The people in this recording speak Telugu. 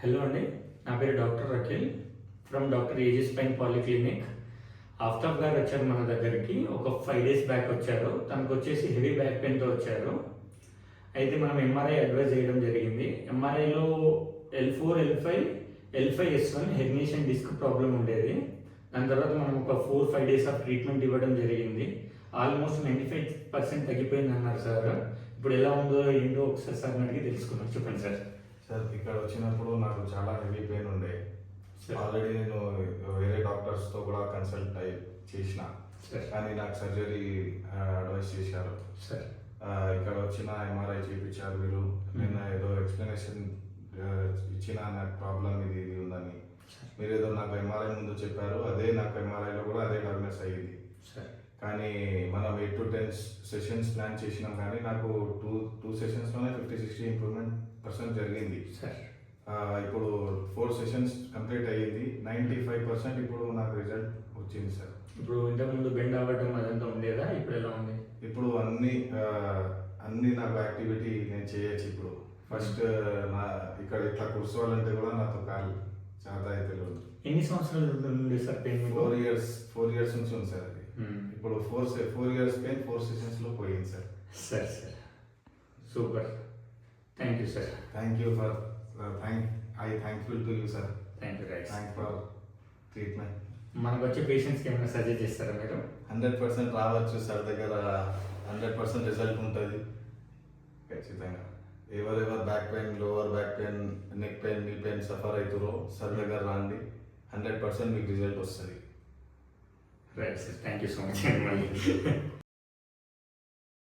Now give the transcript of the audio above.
హలో అండి, నా పేరు doctor Akhil from doctor AG spine polyclinic. Aftab గారు వచ్చారు మన దగ్గరికి. ఒక 5 days బ్యాక్ వచ్చారు. తనకు వచ్చేసి హెవీ బ్యాక్ పెయిన్తో వచ్చారు. అయితే మనం ఎంఆర్ఐ అడ్వైజ్ చేయడం జరిగింది. ఎంఆర్ఐలో L4, L5, L5S1 herniation disc problem ఉండేది. దాని తర్వాత మనం ఒక 4-5 days ఆఫ్ ట్రీట్మెంట్ ఇవ్వడం జరిగింది. ఆల్మోస్ట్ 95% తగ్గిపోయింది అన్నారు సార్. ఇప్పుడు ఎలా ఉందో ఏంటో ఒకసారి సార్ అడిగి తెలుసుకున్నాం. చెప్పండి సార్. సార్, ఇక్కడ వచ్చినప్పుడు నాకు చాలా హెవీ పెయిన్ ఉండే. ఆల్రెడీ నేను వేరే డాక్టర్స్తో కూడా కన్సల్ట్ చేసిన, కానీ నాకు సర్జరీ అడ్వైస్ చేశారు. ఇక్కడ వచ్చిన ఎంఆర్ఐ చేయించారు వీళ్ళు. నేను ఏదో ఎక్స్ప్లెనేషన్ ఇచ్చిన నాకు ప్రాబ్లం ఇది ఉందని. మీరు ఏదో నాకు ఎంఆర్ఐ ముందు చెప్పారు, అదే నాకు ఎంఆర్ఐలో కూడా అదే డయాగ్నోస్ అయ్యింది. కానీ మనం 8 to 10 సెషన్స్ ప్లాన్ చేసినాం, కానీ నాకు టూ సెషన్స్లోనే 50-60 ఇంప్రూవ్మెంట్ జరిగింది. ఇప్పుడు 4 sessions కంప్లీట్ అయ్యింది. 95% ఇప్పుడు నాకు రిజల్ట్ వచ్చింది సార్. ఇప్పుడు ఇంతకుముందు బెండ్ అవ్వడం అదంతా ఉండేదా? ఇప్పుడు ఎలా ఉంది? ఇప్పుడు అన్ని నాకు యాక్టివిటీ నేను చేయొచ్చు. ఇప్పుడు ఫస్ట్ నా ఇక్కడ ఇట్లా కూర్చోవాలంటే కూడా నాతో కాలు చాలా అయితే లేదు. ఎన్ని సంవత్సరాలు నుండి సార్ పెయిన్? 4 years నుంచి ఉంది సార్. అది ఇప్పుడు 4 years పెయిన్ 4 sessionsలో పోయింది sir. Sir super. Thank you sir. Thank you for thankful to you sir. Thank you. Thanks for treatment. మనకు వచ్చే పేషెంట్స్కి ఏమైనా సజెస్ట్ చేస్తారా మీరు? 100% రావచ్చు సార్ దగ్గర. 100% రిజల్ట్ ఉంటుంది ఖచ్చితంగా. ఎవరెవరు back pain, lower back pain, neck pain, knee pain suffer అవుతారో సార్ దగ్గర రండి. 100% మీకు రిజల్ట్ వస్తుంది. Right sir. Thank you so much.